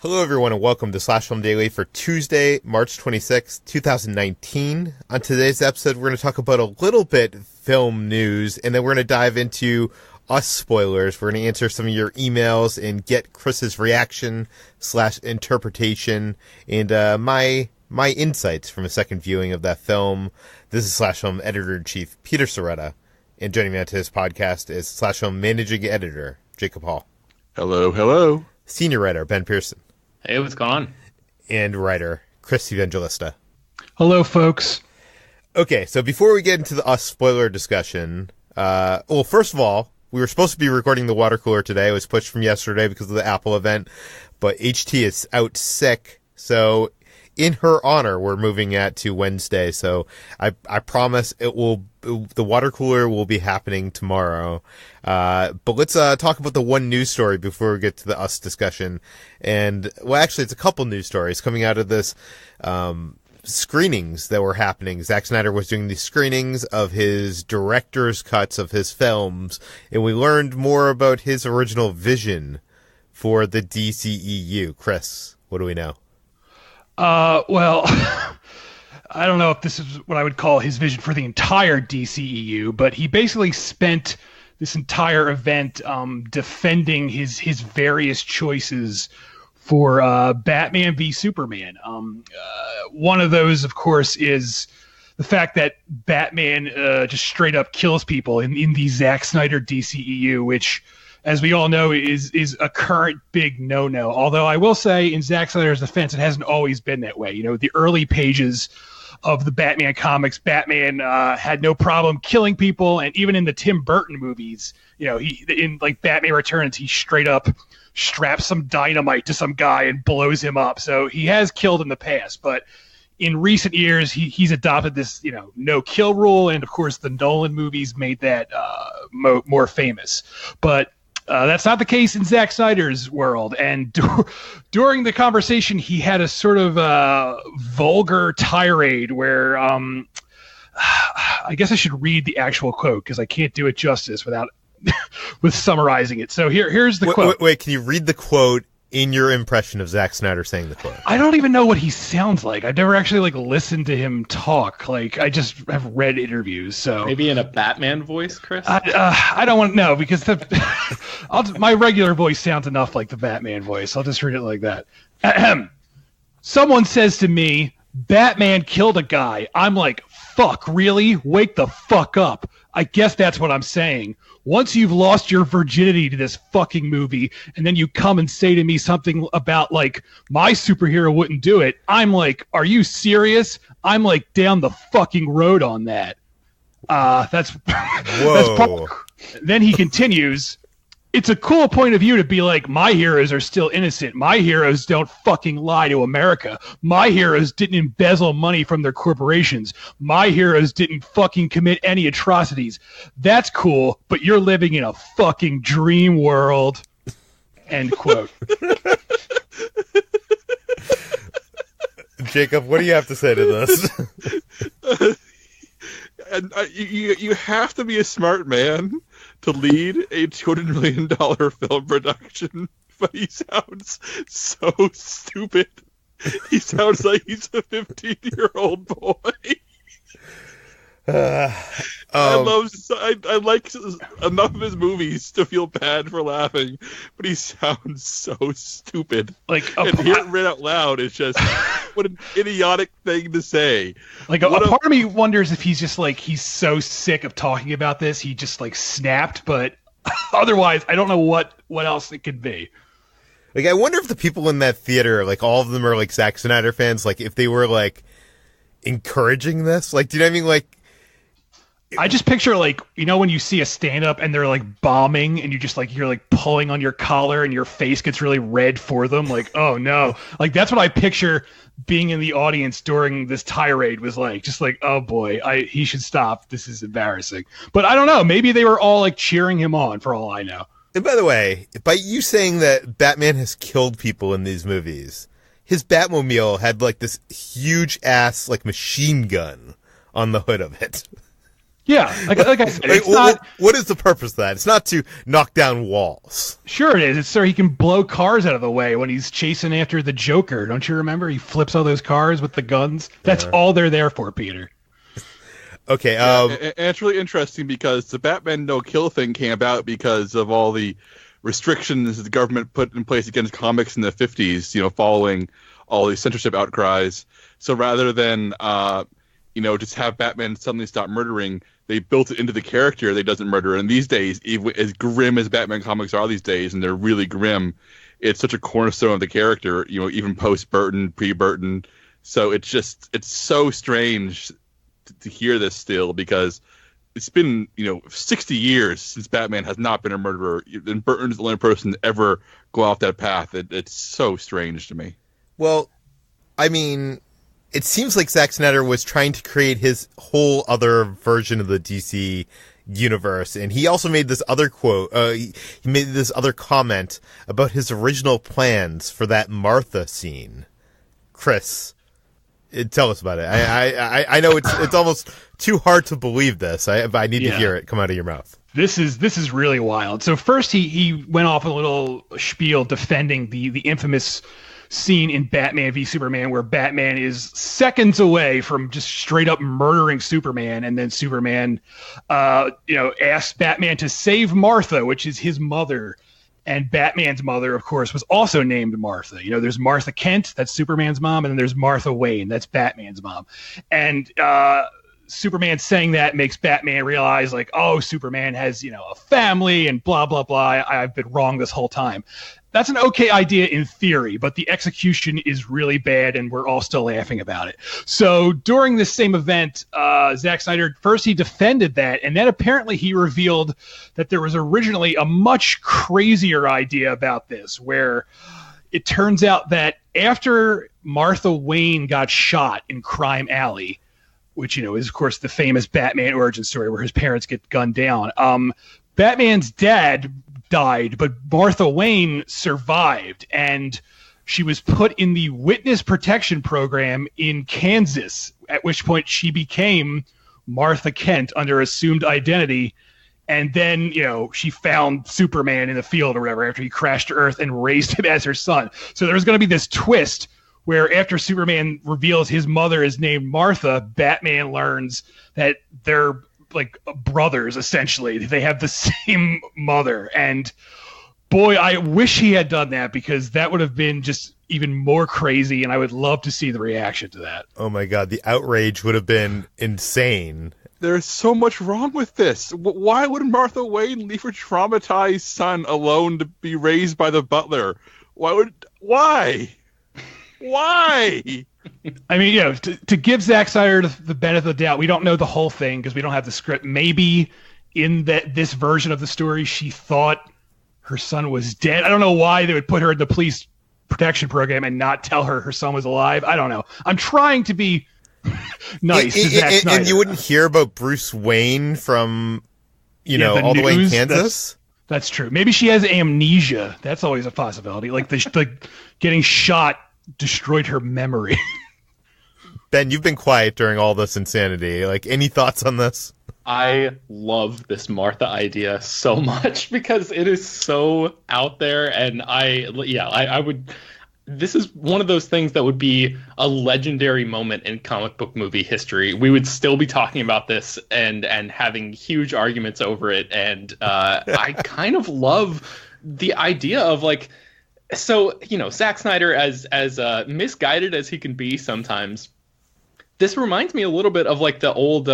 Hello, everyone, and welcome to Slash Film Daily for Tuesday, March 26, 2019. On today's episode, we're going to talk about a little bit film news, and then we're going to dive into us spoilers. We're going to answer some of your emails and get Chris's reaction / interpretation and my insights from a second viewing of that film. This is Slash Film Editor-in-Chief Peter Soretta, and joining me on today's podcast is Slash Film Managing Editor Jacob Hall. Hello, hello. Senior writer Ben Pearson. Hey, what's going on? And writer Chris Evangelista. Hello, folks. Okay, so before we get into the us spoiler discussion, well, first of all, we were supposed to be recording the water cooler today. It was pushed from yesterday because of the Apple event, but HT is out sick, so in her honor, we're moving it to Wednesday. So I promise the water cooler will be happening tomorrow. But let's talk about the one news story before we get to the us discussion. And well, actually, it's a couple news stories coming out of this screenings that were happening. Zack Snyder was doing these screenings of his director's cuts of his films, and we learned more about his original vision for the DCEU. Chris, what do we know? Well, I don't know if this is what I would call his vision for the entire DCEU, but he basically spent this entire event defending his various choices for Batman v Superman. One of those, of course, is the fact that Batman just straight up kills people in the Zack Snyder DCEU, which, as we all know, is a current big no-no. Although I will say, in Zack Snyder's defense, it hasn't always been that way. You know, the early pages of the Batman comics, Batman had no problem killing people, and even in the Tim Burton movies, you know, in Batman Returns, he straight up straps some dynamite to some guy and blows him up. So he has killed in the past, but in recent years, he's adopted this, no-kill rule, and of course, the Nolan movies made that more famous. But that's not the case in Zack Snyder's world. And during the conversation, he had a sort of vulgar tirade where I guess I should read the actual quote because I can't do it justice without with summarizing it. So here's the quote. Wait, can you read the quote in your impression of Zack Snyder saying the quote? I don't even know what he sounds like. I've never actually listened to him talk. I just have read interviews. So maybe in a Batman voice, Chris. I don't want to know because my regular voice sounds enough like the Batman voice. I'll just read it like that. Ahem. Someone says to me, "Batman killed a guy." I'm like, "Fuck, really? Wake the fuck up." I guess that's what I'm saying. Once you've lost your virginity to this fucking movie, and then you come and say to me something about, my superhero wouldn't do it, I'm like, are you serious? I'm like, down the fucking road on that. That's Then he continues, it's a cool point of view to be like, my heroes are still innocent. My heroes don't fucking lie to America. My heroes didn't embezzle money from their corporations. My heroes didn't fucking commit any atrocities. That's cool, but you're living in a fucking dream world. End quote. Jacob, what do you have to say to this? You have to be a smart man to lead a $200 million film production, but he sounds so stupid. He sounds like he's a 15-year-old boy. I like enough of his movies to feel bad for laughing, but he sounds so stupid. And hearing it read out loud is just what an idiotic thing to say. A part of me wonders if he's just he's so sick of talking about this, he just snapped. But otherwise, I don't know what else it could be. I wonder if the people in that theater, all of them are Zack Snyder fans. If they were encouraging this, do you know what I mean? I just picture when you see a stand-up and they're bombing and you just you're pulling on your collar and your face gets really red for them, oh no, that's what I picture being in the audience during this tirade was oh boy, he should stop, this is embarrassing. But I don't know, maybe they were all cheering him on for all I know. And by the way, by you saying that Batman has killed people in these movies, his Batmobile had this huge ass machine gun on the hood of it. Yeah, like I said, it's what is the purpose of that? It's not to knock down walls. Sure it is. It's so he can blow cars out of the way when he's chasing after the Joker. Don't you remember? He flips all those cars with the guns. That's all they're there for, Peter. Okay. And it's really interesting because the Batman no-kill thing came about because of all the restrictions the government put in place against comics in the 50s, following all these censorship outcries. So rather than, just have Batman suddenly stop murdering, they built it into the character that he doesn't murder. And these days, even as grim as Batman comics are these days, and they're really grim, it's such a cornerstone of the character, even post-Burton, pre-Burton. So it's so strange to hear this still, because it's been 60 years since Batman has not been a murderer, and Burton's the only person to ever go off that path. It's so strange to me. Well, I mean, it seems like Zack Snyder was trying to create his whole other version of the DC universe, and he also made this other quote. He made this other comment about his original plans for that Martha scene. Chris, tell us about it. I know it's almost too hard to believe this. I need to hear it come out of your mouth. This is really wild. So first he went off a little spiel defending the infamous scene in Batman v Superman where Batman is seconds away from just straight up murdering Superman, and then Superman asks Batman to save Martha, which is his mother. And Batman's mother, of course, was also named Martha. There's Martha Kent, that's Superman's mom, and then there's Martha Wayne, that's Batman's mom. And Superman saying that makes Batman realize, like, oh, Superman has, a family and blah, blah, blah. I've been wrong this whole time. That's an okay idea in theory, but the execution is really bad, and we're all still laughing about it. So during this same event, Zack Snyder, first he defended that, and then apparently he revealed that there was originally a much crazier idea about this, where it turns out that after Martha Wayne got shot in Crime Alley, which, is, of course, the famous Batman origin story where his parents get gunned down, Batman's dad died, but Martha Wayne survived, and she was put in the witness protection program in Kansas, at which point she became Martha Kent under assumed identity. And then, she found Superman in the field or whatever after he crashed to Earth and raised him as her son. So there's going to be this twist where after Superman reveals his mother is named Martha, Batman learns that they're like brothers, essentially. They have the same mother. And boy, I wish he had done that, because that would have been just even more crazy, and I would love to see the reaction to that. Oh my God, the outrage would have been insane. There's so much wrong with this. Why would Martha Wayne leave her traumatized son alone to be raised by the butler? Why? I mean, to give Zack Snyder the benefit of the doubt, we don't know the whole thing because we don't have the script. Maybe in this version of the story, she thought her son was dead. I don't know why they would put her in the police protection program and not tell her son was alive. I don't know. I'm trying to be nice to Zack Snyder. And you wouldn't hear about Bruce Wayne from, all the way in Kansas? That's true. Maybe she has amnesia. That's always a possibility. Like the getting shot destroyed her memory. Ben, you've been quiet during all this insanity. Like, any thoughts on this? I love this Martha idea so much because it is so out there, and I would. This is one of those things that would be a legendary moment in comic book movie history. We would still be talking about this and having huge arguments over it, and I kind of love the idea of like. So, Zack Snyder, as misguided as he can be sometimes, this reminds me a little bit of like the old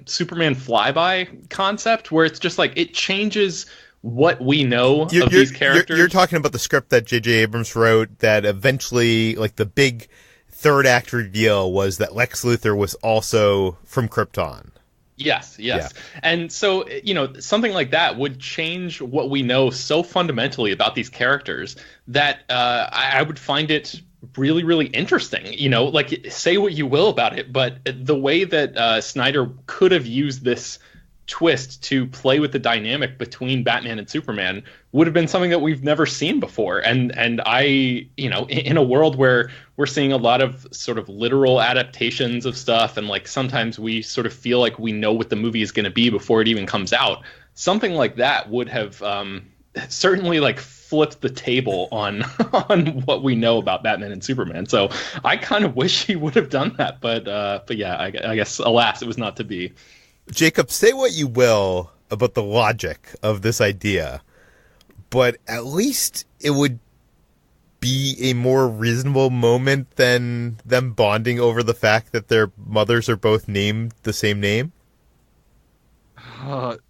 Superman flyby concept, where it's just like it changes what we know of these characters. You're talking about the script that J.J. Abrams wrote that eventually, like, the big third act reveal was that Lex Luthor was also from Krypton. Yes. Yeah. And so, something like that would change what we know so fundamentally about these characters that I would find it really, really interesting. Like, say what you will about it, but the way that Snyder could have used this twist to play with the dynamic between Batman and Superman would have been something that we've never seen before. And I, in a world where we're seeing a lot of sort of literal adaptations of stuff, and like sometimes we sort of feel like we know what the movie is going to be before it even comes out, something like that would have certainly like flipped the table on what we know about Batman and Superman. So I kind of wish he would have done that, but yeah, I guess alas, it was not to be. Jacob, say what you will about the logic of this idea, but at least it would be a more reasonable moment than them bonding over the fact that their mothers are both named the same name.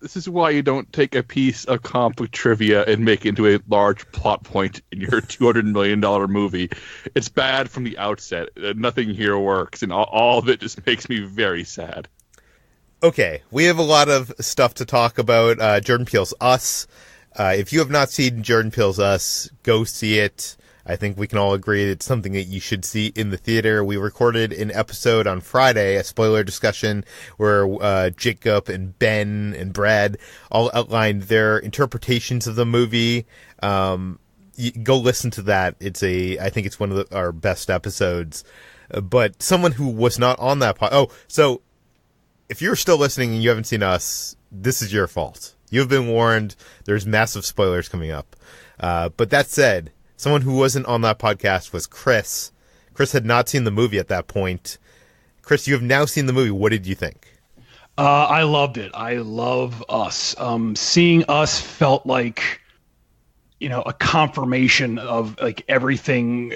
This is why you don't take a piece of comic book trivia and make it into a large plot point in your $200 million movie. It's bad from the outset. Nothing here works, and all of it just makes me very sad. Okay, we have a lot of stuff to talk about. Jordan Peele's Us. If you have not seen Jordan Peele's Us, go see it. I think we can all agree it's something that you should see in the theater. We recorded an episode on Friday, a spoiler discussion, where Jacob and Ben and Brad all outlined their interpretations of the movie. Go listen to that. I think it's one of our best episodes. But someone who was not on that so if you're still listening and you haven't seen Us, this is your fault. You've been warned. There's massive spoilers coming up. But that said, someone who wasn't on that podcast was Chris. Chris had not seen the movie at that point. Chris, you have now seen the movie. What did you think? I loved it. I love Us. Seeing Us felt like, a confirmation of like everything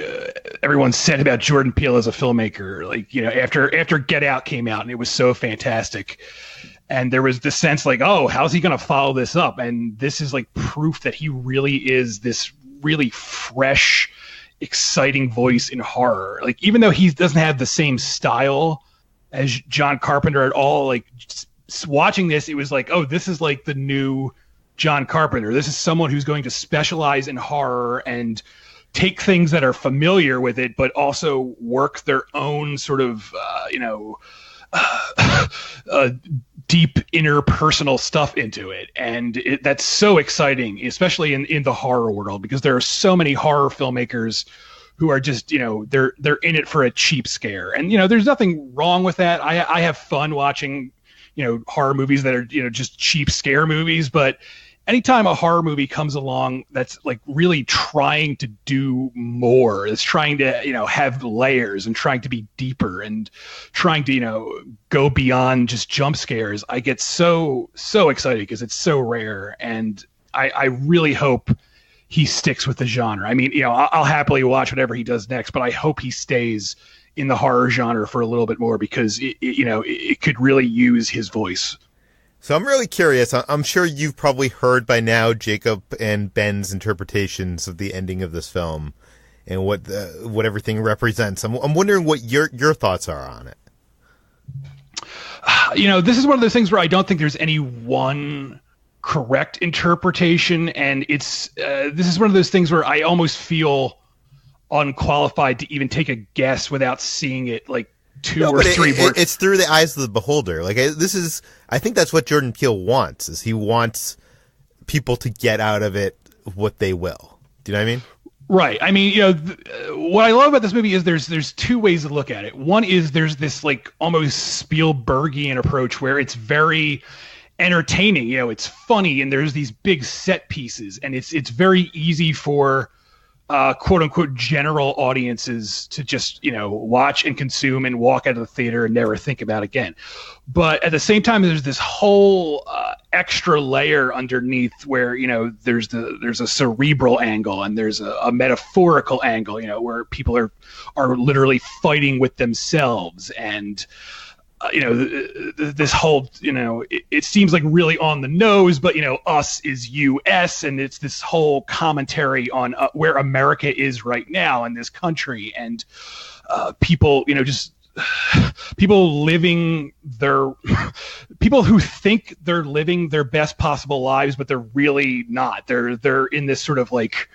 everyone said about Jordan Peele as a filmmaker. Like, after Get Out came out and it was so fantastic, and there was this sense like, oh, how's he going to follow this up? And this is like proof that he really is this really fresh, exciting voice in horror. Like, even though he doesn't have the same style as John Carpenter at all, like just watching this, it was like, oh, this is like the new John Carpenter. This is someone who's going to specialize in horror and take things that are familiar with it, but also work their own sort of, deep interpersonal stuff into it. And that's so exciting, especially in the horror world, because there are so many horror filmmakers who are just, they're in it for a cheap scare. And, there's nothing wrong with that. I have fun watching, horror movies that are, just cheap scare movies. But anytime a horror movie comes along that's like really trying to do more, it's trying to, have layers and trying to be deeper and trying to, go beyond just jump scares, I get so excited because it's so rare. And I really hope he sticks with the genre. I mean, I'll happily watch whatever he does next, but I hope he stays in the horror genre for a little bit more, because it could really use his voice. So I'm really curious. I'm sure you've probably heard by now Jacob and Ben's interpretations of the ending of this film and what everything represents. I'm wondering what your thoughts are on it. This is one of those things where I don't think there's any one correct interpretation, and this is one of those things where I almost feel unqualified to even take a guess without seeing it like two or three more. It's through the eyes of the beholder. Like, I think that's what Jordan Peele wants, is he wants people to get out of it what they will. Do you know what I mean? Right. I mean, what I love about this movie is there's two ways to look at it. One is there's this like almost Spielbergian approach where it's very entertaining. It's funny, and there's these big set pieces, and it's very easy for quote unquote general audiences to just watch and consume and walk out of the theater and never think about again. But at the same time, there's this whole extra layer underneath where there's a cerebral angle, and there's a metaphorical angle, where people are literally fighting with themselves, and this whole, it seems like really on the nose, but, us is US, and it's this whole commentary on where America is right now in this country, and people, just people who think they're living their best possible lives, but they're really not. They're in this sort of like,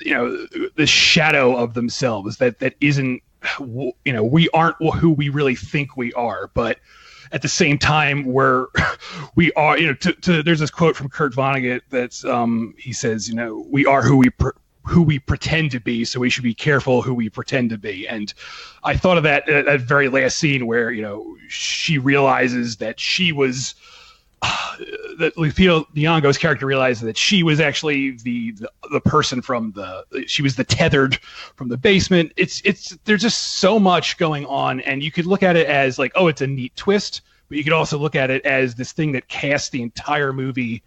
the shadow of themselves that isn't, we aren't who we really think we are. But at the same time where we are, there's this quote from Kurt Vonnegut that's he says, we are who we pretend to be, so we should be careful who we pretend to be. And I thought of that at very last scene where she realizes that she was that Lupita Nyong'o's character realized that she was actually the person she was the tethered from the basement. It's there's just so much going on, and you could look at it as like, oh, it's a neat twist, but you could also look at it as this thing that casts the entire movie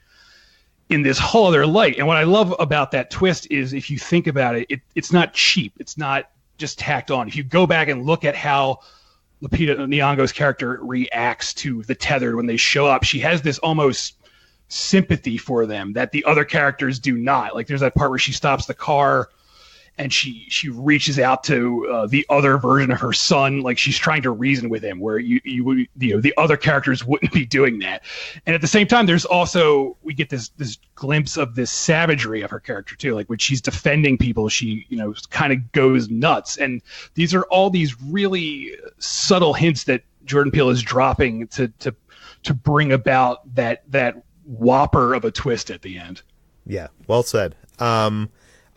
in this whole other light. And what I love about that twist is, if you think about it, it's not cheap. It's not just tacked on. If you go back and look at how Lupita Nyong'o's character reacts to the tethered when they show up, she has this almost sympathy for them that the other characters do not. Like, there's that part where she stops the car and she reaches out to the other version of her son, like she's trying to reason with him, where the other characters wouldn't be doing that. And at the same time, there's also, we get this glimpse of this savagery of her character too. Like, when she's defending people, she kind of goes nuts. And these are all these really subtle hints that Jordan Peele is dropping to bring about that whopper of a twist at the end. Yeah, well said.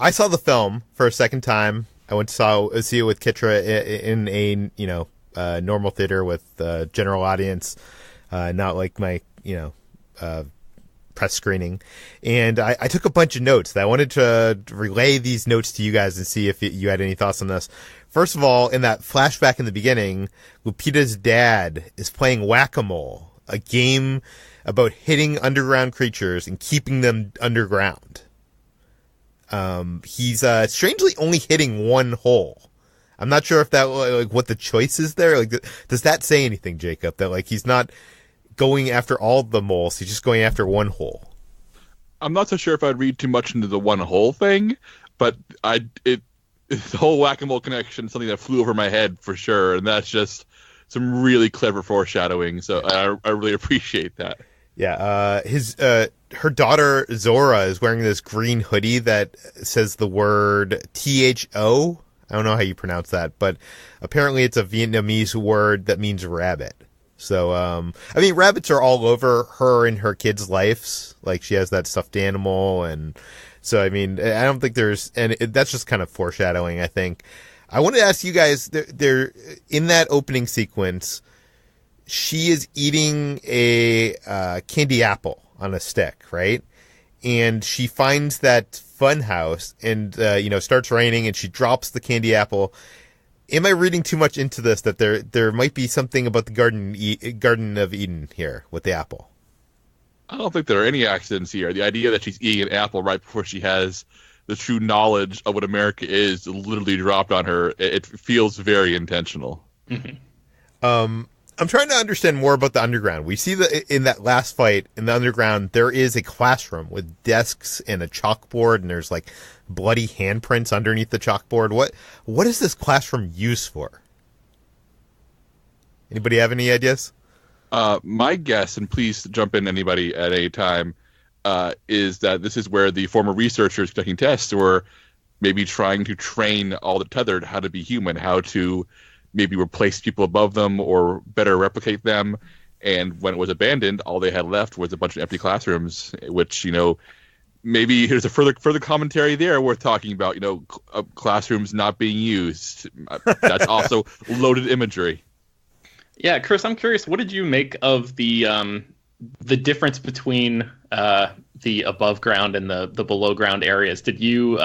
I saw the film for a second time. I went to see it with Kitra in a normal theater with general audience, not like my press screening. And I took a bunch of notes. I wanted to relay these notes to you guys and see if you had any thoughts on this. First of all, in that flashback in the beginning, Lupita's dad is playing Whack-A-Mole, a game about hitting underground creatures and keeping them underground. He's strangely only hitting one hole. I'm not sure if that, like, what the choice is there. Like, does that say anything, Jacob? That, like, he's not going after all the moles, he's just going after one hole. I'm not so sure if I'd read too much into the one hole thing, but the whole Whack-A-Mole connection is something that flew over my head for sure, and that's just some really clever foreshadowing. So I really appreciate that. Yeah, her daughter Zora is wearing this green hoodie that says the word THO. I don't know how you pronounce that, but apparently it's a Vietnamese word that means rabbit. So, I mean, rabbits are all over her and her kids' lives. Like, she has that stuffed animal, and so, I mean, I don't think that's just kind of foreshadowing, I think. I wanted to ask you guys, there in that opening sequence, she is eating a candy apple on a stick, right? And she finds that fun house, and starts raining, and she drops the candy apple. Am I reading too much into this, that there might be something about the Garden of Eden here with the apple? I don't think there are any accidents here. The idea that she's eating an apple right before she has the true knowledge of what America is literally dropped on her, it feels very intentional. Mm-hmm. I'm trying to understand more about the underground. We see that in that last fight in the underground, there is a classroom with desks and a chalkboard, and there's like bloody handprints underneath the chalkboard. What is this classroom used for? Anybody have any ideas? My guess, and please jump in anybody at any time, is that this is where the former researchers conducting tests were maybe trying to train all the tethered how to be human, how to maybe replace people above them or better replicate them. And when it was abandoned, all they had left was a bunch of empty classrooms, which, maybe here's a further commentary there worth talking about, classrooms not being used. That's also loaded imagery. Yeah, Chris, I'm curious, what did you make of the difference between the above ground and the below ground areas? Did you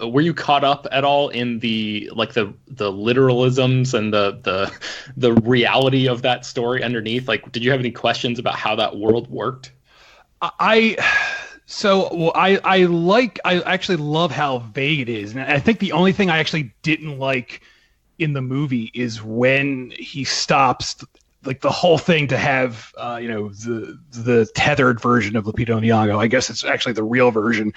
were you caught up at all in the literalisms and the reality of that story underneath? Like, did you have any questions about how that world worked? I actually love how vague it is, and I think the only thing I actually didn't like in the movie is when he stops like the whole thing to have the tethered version of Lupita Nyong'o. I guess it's actually the real version.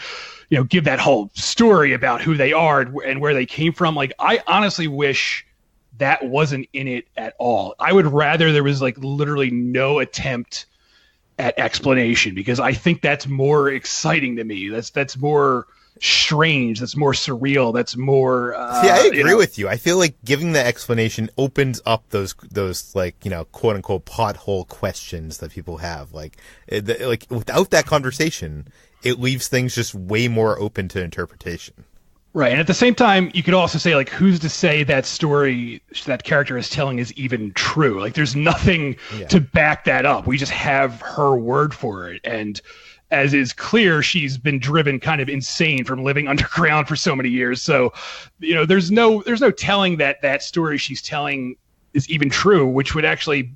Give that whole story about who they are and where they came from. Like, I honestly wish that wasn't in it at all. I would rather there was like literally no attempt at explanation, because I think that's more exciting to me. That's more strange, that's more surreal, that's more. See, I agree with you. I feel like giving the explanation opens up those like, quote unquote pothole questions that people have. Like without that conversation, it leaves things just way more open to interpretation. Right, and at the same time, you could also say, like, who's to say that story that character is telling is even true? Like, there's nothing to back that up. We just have her word for it. And as is clear, she's been driven kind of insane from living underground for so many years. So, there's no telling that story she's telling is even true, which would actually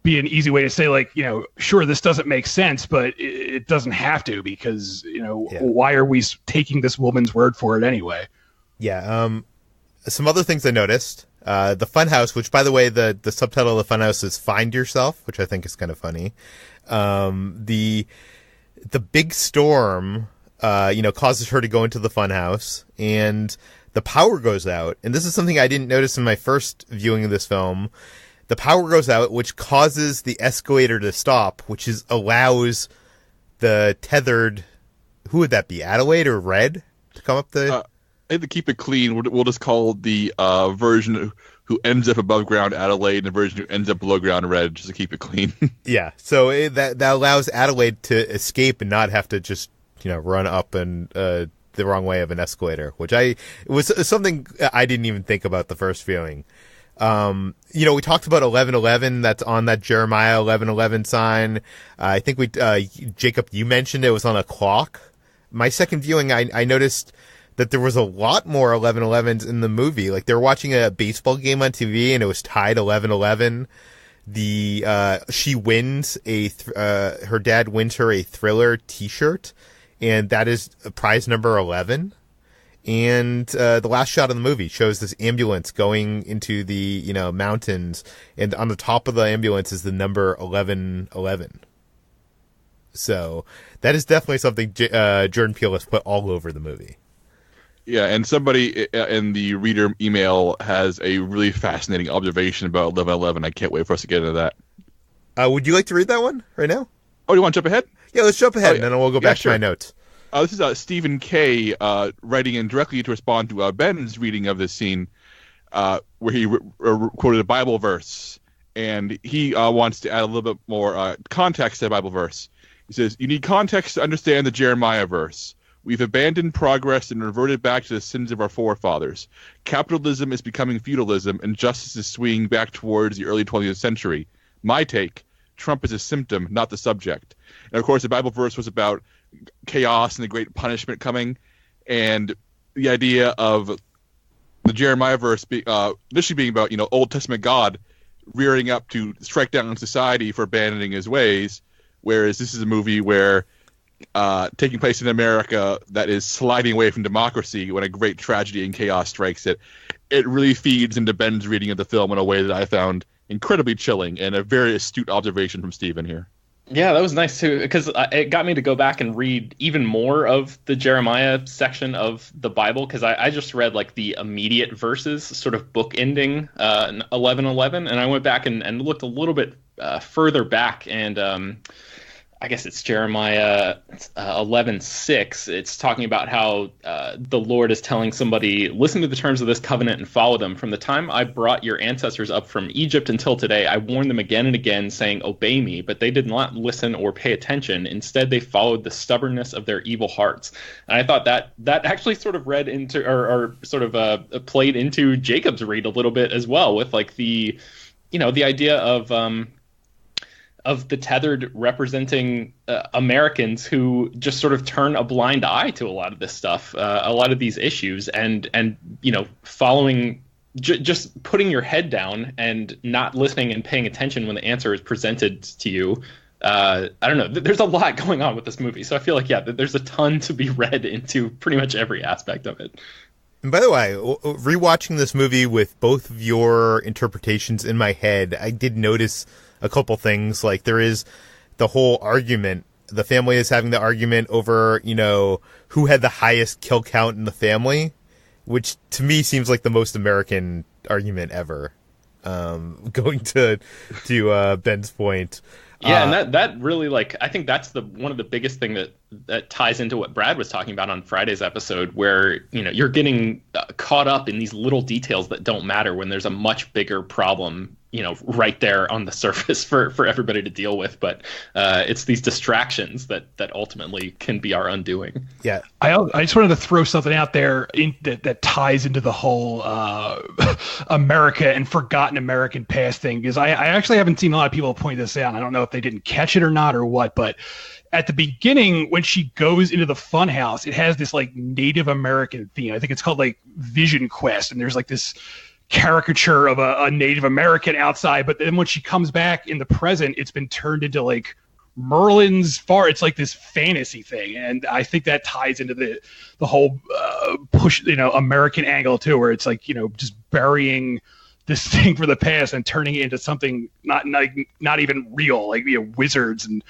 be an easy way to say, like, sure, this doesn't make sense, but it doesn't have to, because, why are we taking this woman's word for it anyway? Yeah. Some other things I noticed, the Funhouse, which, by the way, the subtitle of the Funhouse is Find Yourself, which I think is kind of funny. The big storm, causes her to go into the Funhouse, and the power goes out. And this is something I didn't notice in my first viewing of this film. The power goes out, which causes the escalator to stop, which allows the tethered, who would that be, Adelaide or Red, to come up the... I think to keep it clean, we'll just call the version who ends up above ground Adelaide and the version who ends up below ground Red, just to keep it clean. Yeah, so that allows Adelaide to escape and not have to just, run up and the wrong way of an escalator, which it was something I didn't even think about the first viewing. We talked about 11:11. That's on that Jeremiah 11:11 sign. I think Jacob, you mentioned it was on a clock. My second viewing, I noticed that there was a lot more 11:11s in the movie. Like, they were watching a baseball game on TV and it was tied 11:11. She wins her dad wins her a Thriller t-shirt, and that is prize number 11. And the last shot of the movie shows this ambulance going into the mountains, and on the top of the ambulance is the number 1111. So that is definitely something Jordan Peele has put all over the movie. Yeah, and somebody in the reader email has a really fascinating observation about 1111. I can't wait for us to get into that. Would you like to read that one right now? Oh, do you want to jump ahead? Yeah, let's jump ahead, and then we'll go back to my notes. This is Stephen K. Writing in directly to respond to Ben's reading of this scene, where he quoted a Bible verse, and he wants to add a little bit more context to the Bible verse. He says, "You need context to understand the Jeremiah verse. We've abandoned progress and reverted back to the sins of our forefathers. Capitalism is becoming feudalism, and justice is swinging back towards the early 20th century. My take, Trump is a symptom, not the subject." And of course, the Bible verse was about chaos and the great punishment coming, and the idea of the Jeremiah verse initially being about Old Testament God rearing up to strike down society for abandoning his ways, whereas this is a movie where taking place in America that is sliding away from democracy when a great tragedy and chaos strikes it. It really feeds into Ben's reading of the film in a way that I found incredibly chilling, and a very astute observation from Stephen here. Yeah, that was nice too, because it got me to go back and read even more of the Jeremiah section of the Bible, because I just read like the immediate verses, sort of book ending 11:11, and I went back and looked a little bit further back, and I guess it's Jeremiah 11:6. It's talking about how the Lord is telling somebody, "Listen to the terms of this covenant and follow them. From the time I brought your ancestors up from Egypt until today, I warned them again and again, saying, 'Obey me,' but they did not listen or pay attention. Instead, they followed the stubbornness of their evil hearts." And I thought that actually sort of read into, or sort of played into Jacob's read a little bit as well, with like the idea of the tethered representing Americans who just sort of turn a blind eye to a lot of this stuff, a lot of these issues, and following, just putting your head down and not listening and paying attention when the answer is presented to you. I don't know. There's a lot going on with this movie, so I feel like there's a ton to be read into pretty much every aspect of it. And by the way, rewatching this movie with both of your interpretations in my head, I did notice a couple things. Like, there is the whole argument. The family is having the argument over, who had the highest kill count in the family, which to me seems like the most American argument ever. Going to Ben's point. Yeah, and that really, like, I think that's one of the biggest thing that ties into what Brad was talking about on Friday's episode, where you're getting caught up in these little details that don't matter when there's a much bigger problem right there on the surface for everybody to deal with. But it's these distractions that ultimately can be our undoing. Yeah. I just wanted to throw something out there that ties into the whole America and forgotten American past thing, because I actually haven't seen a lot of people point this out. I don't know if they didn't catch it or not or what, but at the beginning, when she goes into the funhouse, it has this like Native American theme. I think it's called like Vision Quest, and there's like this caricature of a Native American outside. But then when she comes back in the present, it's been turned into like Merlin's Far. It's like this fantasy thing, and I think that ties into the whole push, American angle too, where it's like just burying this thing for the past and turning it into something not even real, like wizards and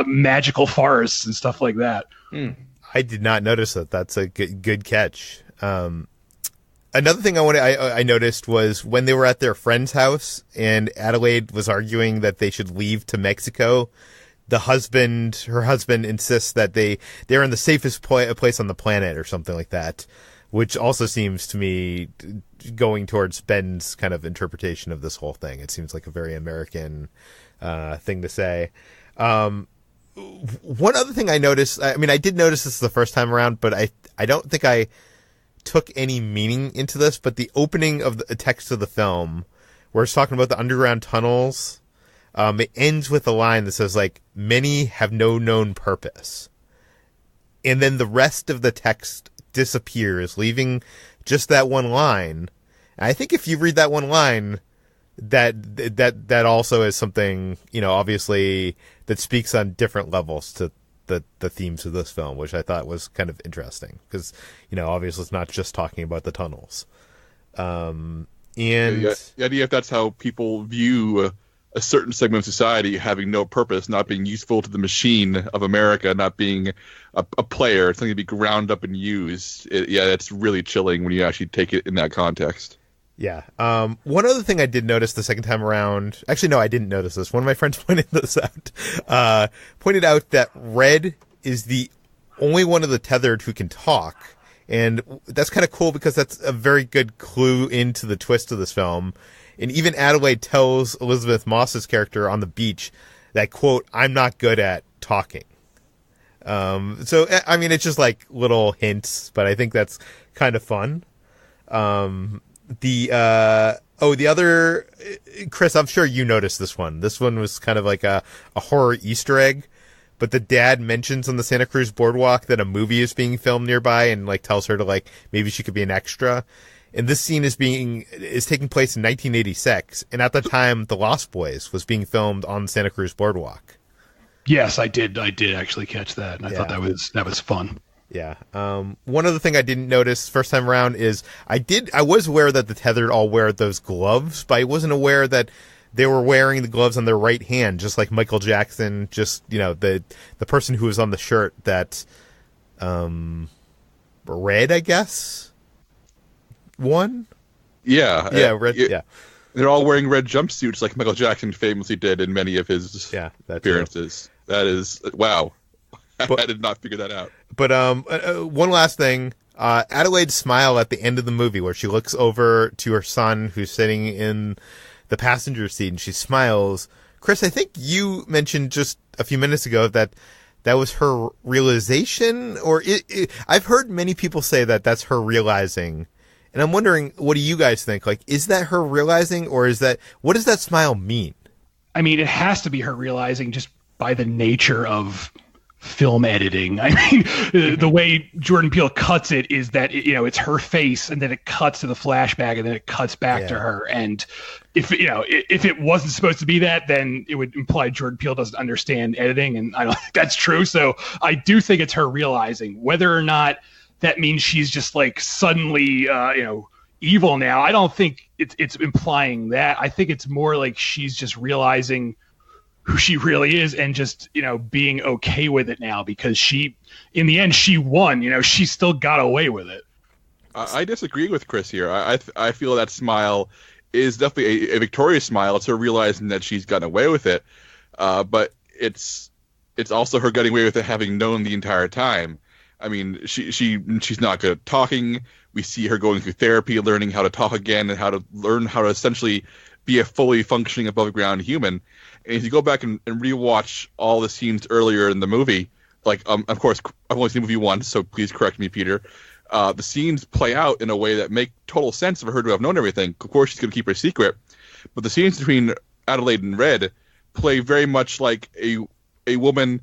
magical forests and stuff like that. I did not notice that. That's a good catch. Another thing I noticed was when they were at their friend's house and Adelaide was arguing that they should leave to Mexico. Her husband insists that they're in the safest place on the planet or something like that, which also seems to me going towards Ben's kind of interpretation of this whole thing. It seems like a very American thing to say. One other thing I noticed, I mean, I did notice this the first time around, but I don't think I took any meaning into this, but the opening of the text of the film, where it's talking about the underground tunnels, it ends with a line that says, like, many have no known purpose. And then the rest of the text disappears, leaving just that one line. And I think if you read that one line, that also is something, obviously that speaks on different levels to the themes of this film, which I thought was kind of interesting because, obviously it's not just talking about the tunnels. And the idea if that's how people view a certain segment of society having no purpose, not being useful to the machine of America, not being a player, something to be ground up and used. It's really chilling when you actually take it in that context. Yeah. One other thing I did notice the second time around, actually, no, I didn't notice this. One of my friends pointed this out, pointed out that Red is the only one of the tethered who can talk. And that's kind of cool because that's a very good clue into the twist of this film. And even Adelaide tells Elizabeth Moss's character on the beach that, quote, I'm not good at talking. So, I mean, it's just like little hints, but I think that's kind of fun. The other, Chris, I'm sure you noticed this one. This one was kind of like a horror Easter egg, but the dad mentions on the Santa Cruz boardwalk that a movie is being filmed nearby and like tells her to like, maybe she could be an extra. And this scene is taking place in 1986. And at the time, The Lost Boys was being filmed on the Santa Cruz boardwalk. Yes, I did actually catch that. And I thought that was fun. Yeah. One other thing I didn't notice first time around is I was aware that the tethered all wear those gloves, but I wasn't aware that they were wearing the gloves on their right hand, just like Michael Jackson, just, the person who was on the shirt that, Red, I guess, won? Yeah. Red, yeah. They're all wearing red jumpsuits like Michael Jackson famously did in many of his appearances. True. That is, wow. I did not figure that out. But one last thing. Adelaide's smile at the end of the movie where she looks over to her son who's sitting in the passenger seat and she smiles. Chris, I think you mentioned just a few minutes ago that was her realization, or I've heard many people say that that's her realizing. And I'm wondering, what do you guys think? Like, is that her realizing, or what does that smile mean? I mean, it has to be her realizing just by the nature of film editing. I mean, the way Jordan Peele cuts it is that it's her face, and then it cuts to the flashback, and then it cuts back to her. And if it wasn't supposed to be that, then it would imply Jordan Peele doesn't understand editing, and I don't think that's true. So I do think it's her realizing. Whether or not that means she's just like suddenly evil now, I don't think it's implying that. I think it's more like she's just realizing who she really is and just, being okay with it now, because in the end, she won. She still got away with it. I disagree with Chris here. I feel that smile is definitely a victorious smile. It's her realizing that she's gotten away with it. But it's it's also her getting away with it, having known the entire time. I mean, she's not good at talking. We see her going through therapy, learning how to talk again, and how to learn how to essentially be a fully functioning above ground human. And if you go back and rewatch all the scenes earlier in the movie, like of course I've only seen the movie once, so please correct me, Peter. The scenes play out in a way that make total sense for her to have known everything. Of course, she's going to keep her secret, but the scenes between Adelaide and Red play very much like a woman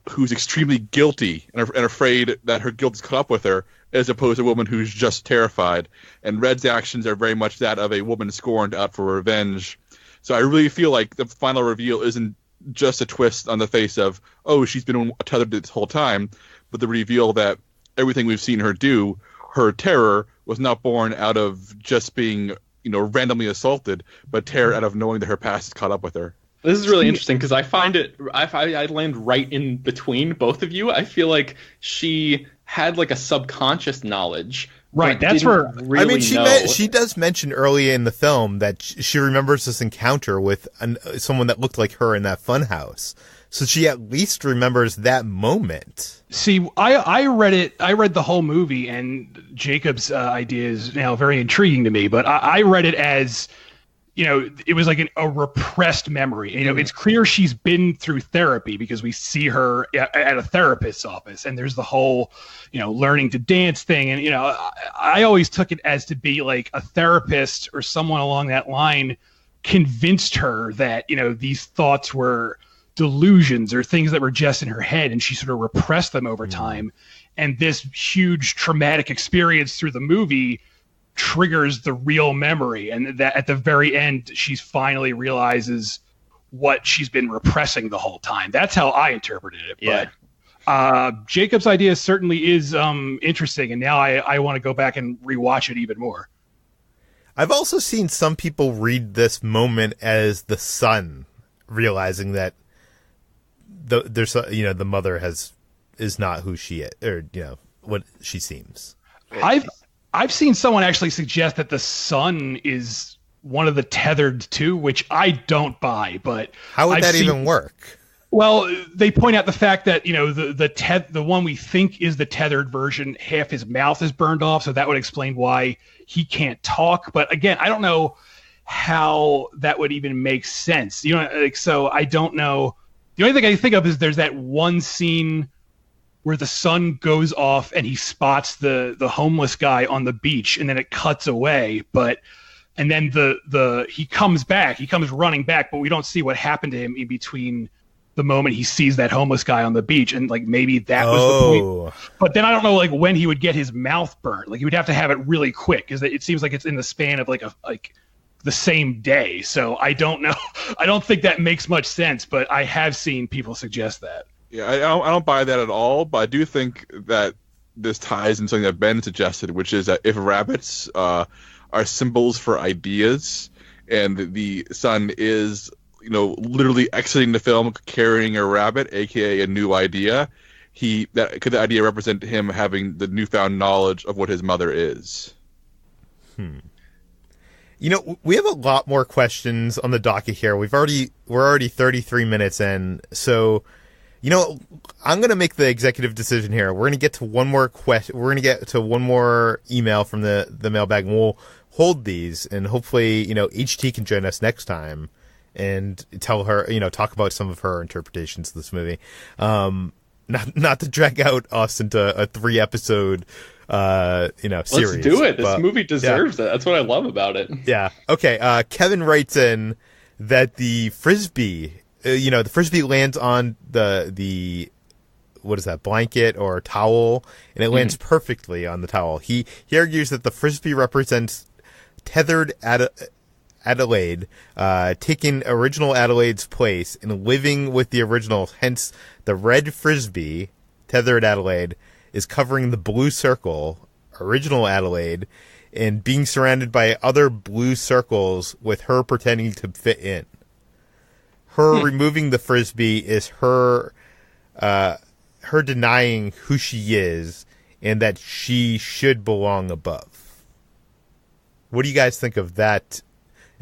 who's extremely guilty and afraid that her guilt is caught up with her, as opposed to a woman who's just terrified. And Red's actions are very much that of a woman scorned out for revenge. So I really feel like the final reveal isn't just a twist on the face of, oh, she's been tethered this whole time, but the reveal that everything we've seen her do, her terror, was not born out of just being, randomly assaulted, but terror out of knowing that her past is caught up with her. This is really interesting because I find I land right in between both of you. I feel like she had like a subconscious knowledge. Right, that's where really she does mention early in the film that she remembers this encounter with someone that looked like her in that funhouse. So she at least remembers that moment. See, I read the whole movie, and Jacob's idea is now very intriguing to me, but I read it as, it was like a repressed memory. It's clear she's been through therapy because we see her at a therapist's office, and there's the whole, learning to dance thing. And, I always took it as to be like a therapist or someone along that line convinced her that, these thoughts were delusions or things that were just in her head, and she sort of repressed them over time. And this huge traumatic experience through the movie triggers the real memory, and that at the very end she finally realizes what she's been repressing the whole time. That's how I interpreted it. Yeah. But Jacob's idea certainly is interesting, and now I want to go back and rewatch it even more. I've also seen some people read this moment as the son realizing that the mother is not who she is, or what she seems. I've seen someone actually suggest that the son is one of the tethered too, which I don't buy. But how would that even work? Well, they point out the fact that the one we think is the tethered version, half his mouth is burned off, so that would explain why he can't talk. But again, I don't know how that would even make sense. So I don't know. The only thing I think of is there's that one scene where the sun goes off and he spots the homeless guy on the beach, and then it cuts away. And then he comes running back, but we don't see what happened to him in between the moment he sees that homeless guy on the beach, and like maybe that was the point. But then I don't know like when he would get his mouth burnt. Like he would have to have it really quick, because it seems like it's in the span of like the same day. So I don't know. I don't think that makes much sense, but I have seen people suggest that. Yeah, I don't buy that at all, but I do think that this ties in something that Ben suggested, which is that if rabbits are symbols for ideas, and the son is, literally exiting the film carrying a rabbit, aka a new idea, could the idea represent him having the newfound knowledge of what his mother is? We have a lot more questions on the docket here. We're already 33 minutes in, so. I'm going to make the executive decision here. We're going to get to one more question. We're going to get to one more email from the mailbag, and we'll hold these, and hopefully, HT can join us next time and tell her, talk about some of her interpretations of this movie. Not to drag out us into a 3-episode, series. Let's do it. This movie deserves it. That's what I love about it. Yeah. Okay. Kevin writes in that the Frisbee, the Frisbee lands on the what is that, blanket or towel, and it lands perfectly on the towel. He argues that the Frisbee represents tethered Adelaide, taking original Adelaide's place and living with the original. Hence, the red Frisbee, tethered Adelaide, is covering the blue circle, original Adelaide, and being surrounded by other blue circles with her pretending to fit in. Her removing the Frisbee is her denying who she is and that she should belong above. What do you guys think of that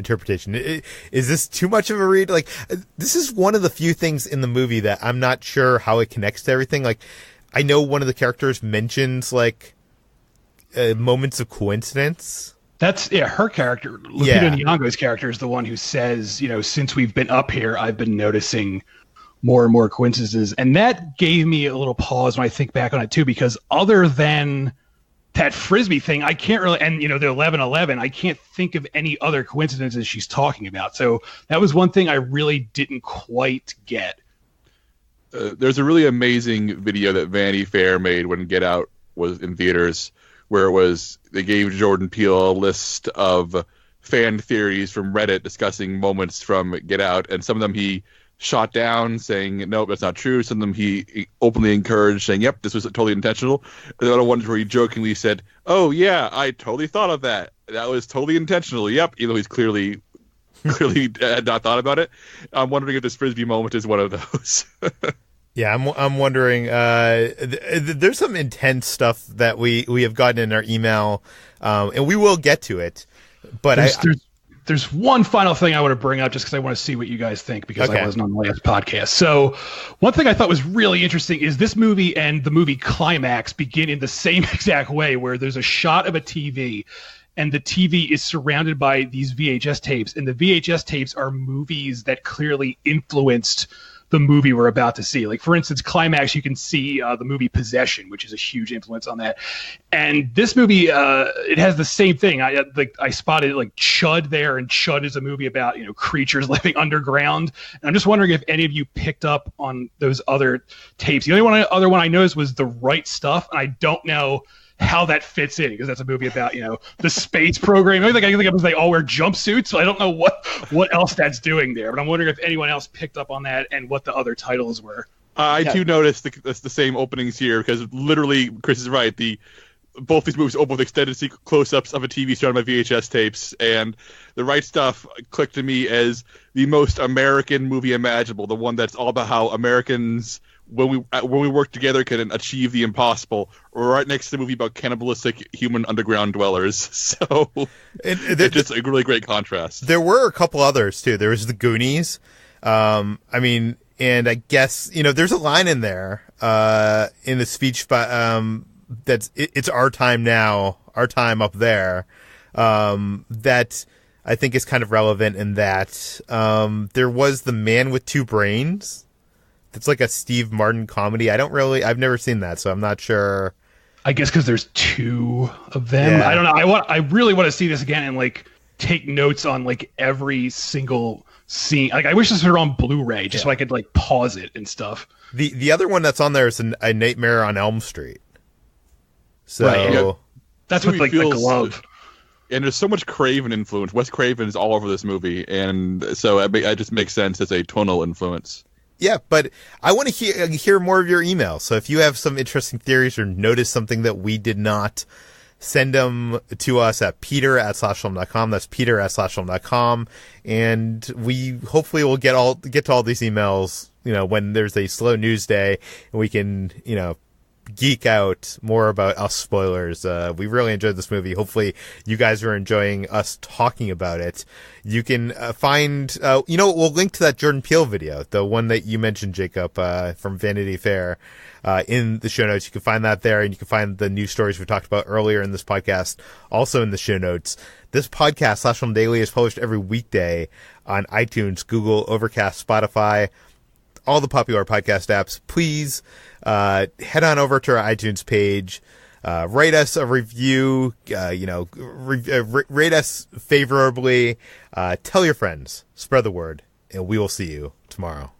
interpretation. Is this too much of a read? Like, this is one of the few things in the movie that I'm not sure how it connects to everything. Like, I know one of the characters mentions, like, moments of coincidence. That's, her character, Lupita Nyong'o's character, is the one who says, since we've been up here, I've been noticing more and more coincidences. And that gave me a little pause when I think back on it, too, because other than that Frisbee thing, I can't really, and, the 11/11, I can't think of any other coincidences she's talking about. So that was one thing I really didn't quite get. There's a really amazing video that Vanity Fair made when Get Out was in theaters, where they gave Jordan Peele a list of fan theories from Reddit discussing moments from Get Out, and some of them he shot down, saying, nope, that's not true. Some of them he openly encouraged, saying, yep, this was totally intentional. And the other ones where he jokingly said, oh, yeah, I totally thought of that. That was totally intentional. Yep, even though he's clearly had not thought about it. I'm wondering if this Frisbee moment is one of those. Yeah, I'm wondering. There's some intense stuff that we have gotten in our email, and we will get to it. But there's one final thing I want to bring up just because I want to see what you guys think, because I wasn't on the last podcast. So one thing I thought was really interesting is this movie and the movie Climax begin in the same exact way, where there's a shot of a TV and the TV is surrounded by these VHS tapes, and the VHS tapes are movies that clearly influenced the movie we're about to see. Like, for instance, Climax, you can see the movie Possession, which is a huge influence on that. And this movie, it has the same thing. I spotted like Chud there, and Chud is a movie about creatures living underground. And I'm just wondering if any of you picked up on those other tapes. The only other one I noticed was The Right Stuff, and I don't know how that fits in, because that's a movie about the space program. I think it was they all wear jumpsuits, so I don't know what else that's doing there. But I'm wondering if anyone else picked up on that and what the other titles were. I do notice the same openings here, because literally Chris is right. Both these movies open with extended close-ups of a TV surrounded by VHS tapes, and The Right Stuff clicked to me as the most American movie imaginable, the one that's all about how Americans, when we work together, can achieve the impossible. Right next to the movie about cannibalistic human underground dwellers. So it's just a really great contrast. There were a couple others too. There was The Goonies. And I guess there's a line in there in the speech, that's it's our time now, our time up there. That I think is kind of relevant in that there was The Man with Two Brains. It's like a Steve Martin comedy. I've never seen that, so I'm not sure. I guess because there's two of them. Yeah. I don't know. I really want to see this again and like take notes on like every single scene. Like, I wish this were on Blu-ray just so I could like pause it and stuff. The other one that's on there is A Nightmare on Elm Street. So right. That's with like the glove. And there's so much Craven influence. Wes Craven is all over this movie, and so it just makes sense as a tonal influence. Yeah, but I want to hear more of your emails. So if you have some interesting theories or notice something that we did not, send them to us at peter@slashfilm.com. That's peter@slashfilm.com. And we hopefully will get to all these emails, when there's a slow news day, and we can, geek out more about us spoilers. We really enjoyed this movie. Hopefully you guys are enjoying us talking about it. You can find, we'll link to that Jordan Peele video, the one that you mentioned, Jacob, from Vanity Fair, in the show notes. You can find that there, and you can find the news stories we talked about earlier in this podcast also in the show notes. This podcast, Slash Film Daily, is published every weekday on iTunes, Google, Overcast, Spotify, all the popular podcast apps. Please head on over to our iTunes page, write us a review, rate us favorably, tell your friends, spread the word, and we will see you tomorrow.